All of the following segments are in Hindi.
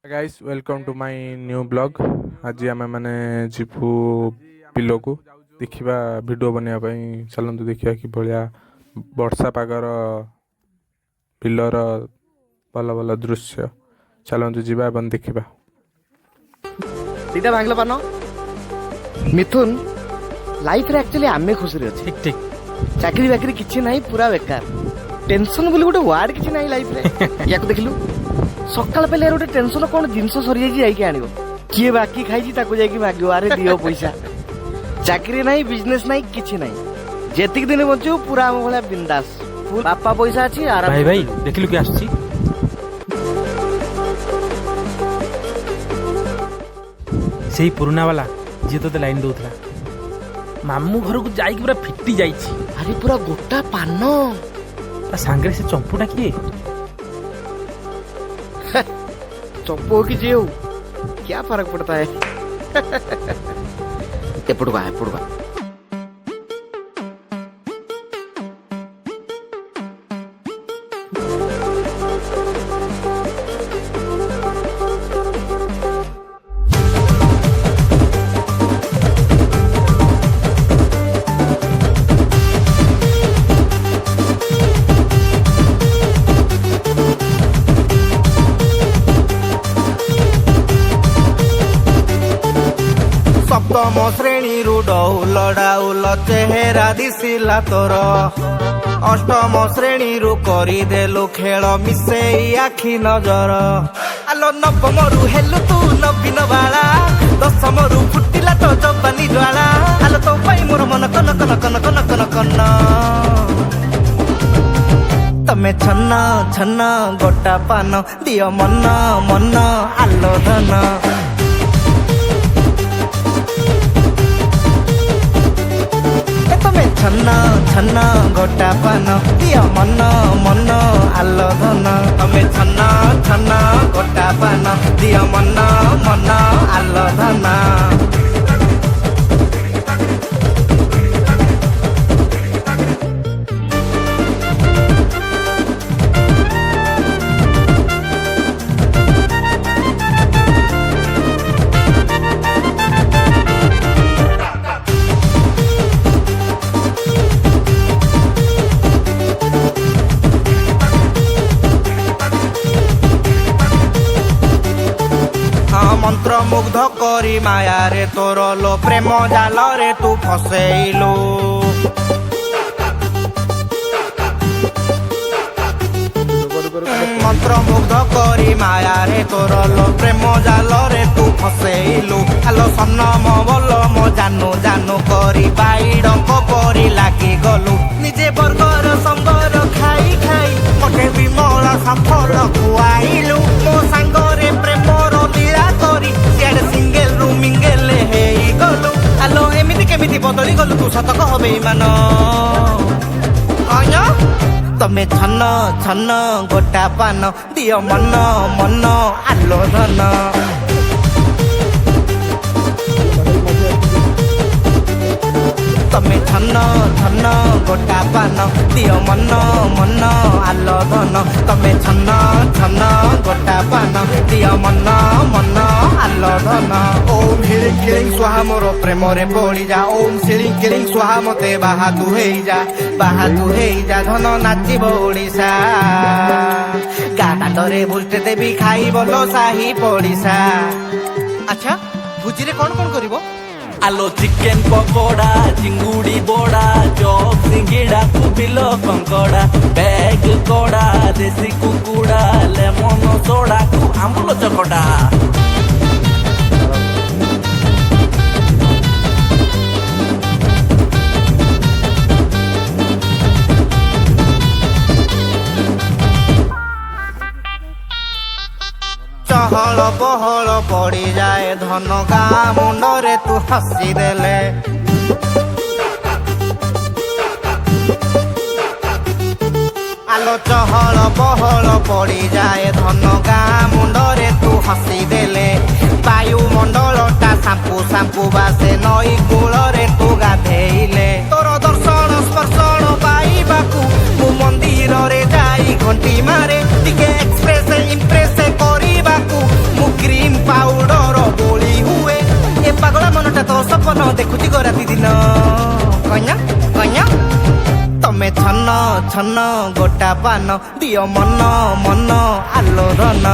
Guys welcome to my new blog. आज आम मैंने जीवु बिल को देखा वीडियो बनवाई। चलतु देखा कि भाया वर्षा पागर बिलर भल भल दृश्य। चलतु जीवा एवं देखा। दीदा भांगला पान मिथुन लाइफ रे एक्चुअली आमे खुशी रे अछि। ठीक ठीक चाकरी बाकरी किछि नाही, पूरा बेकार। टेंशन बोली गोटे वार्ड किछि नाही लाइफ रे। याको देखलु सकाळ पहिले गोटे टेंशन कोन जिंस सरी जाई जाई के आनिबो, किए बाकी खाइछि ताको जाई कि मागियो, अरे दियो पैसा। चाकरी नाही, बिजनेस नाही, किछि नाही। जेतिक दिन बचू पूरा हम भला बिंदास। बापा पैसा अछि आराम। भाई भाई देखिलु कि आछि सेही पुराना वाला जे तो लाइन दउथला। मामू घर को जाई कि पूरा फिटी जाईछि। अरे पूरा गोटा पान सांगरे से चंपुटा किए चप्पो की जेऊ क्या फर्क पड़ता है। एपड़वा एपड़वा सप्तम श्रेणी डौल डाउल चेहरा दिशिला तोर। अष्टम श्रेणी करदेलु खेल मिसेई आखि नजर। आलो नवम हेलु तू नवीन बाला, दशम फुटिला तो जवानी ज्वाला। आलो तो पाई मोर मन कन कन कन कन कन कन। तमे छन्न छन्न गोटा पान दियो मन मन आलो धन। छन्न छन्न गोटा पान दियो मन मन आलो धन। तमे छन्न छन्न गोटा पान दियो मन मन आलो धन। मंत्र मुग्ध करी माया रे तोर लो प्रेम जाल रे तू फसेइलु। मंत्र मुग्ध करी माया रे तोर लो प्रेम जाल रे तू फसेइलु। आलो सनम बोल मो जानू जानू करी बाईडंक परी लागी गलु। निजे बर्गर संगर खाई खाई मटे विमल सफल खुआइलु। मो सांगरे प्रेमर लीला करी सियाड़े सिंगेल रु मिंगेल हेई गलु। आलो एमिति केमिति बदली गलु तू सत कह बेईमान। अय तमे छन्न छन्न गोटा पान दियो मन मन आलो धन। तमे छन्न छन्न गोटा पान दियो मन मन आलो धन। तमे छन्न छन्न गोटा पान दियो मन मन आलो धन। ओम हिलिंग किलिंग स्वाहा मोर प्रेम रे पड़ी जा। ओम सिलिंग किलिंग स्वाहा मते बाहा तू हेई जा, बाहा तू हेई जा। धन नाचिब ओडिशा गाना डरे बुलते देवी खाई बोलो साही पड़िशा। अच्छा भुजी रे कौन कौन करिवो? आलो चिकेन पकोड़ा चिंगुड़ी बोड़ा चौक सिंगिड़ा कुबिलो कंकड़ा बैग कोड़ा देसी कुकुड़ा लेमन सोडा कु आमुल चकड़ा। चहल बहल पड़ी जाए धन गाँ मुंडरे तू हसी देले। आलो चहल बहल पड़ी जाए धन गाँ मुंडरे तू हसी देले। वायुमंडलटा साम्पू साम्पू बासे नई कूलरे तू गाधेइले। तोर दर्शन स्पर्शन पाइबाकू मु मंदिर रे जाई घंटी मारे। टिके एक्सप्रेस इम्प्रेस करिबाकू मु କନ୍ୟା କନ୍ୟା ତମେ ଛନ ଛନ ଗୋଟା ପାନ ଦିଅ ମନ ମନ ଆଲୋଡ଼ନ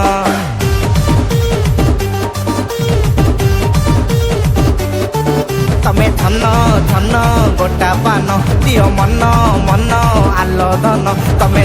ତମେ ଛନ ଛନ ଗୋଟା ପାନ ଦିଅ ମନ ମନ ଆଲୋଡ଼ନ ତମେ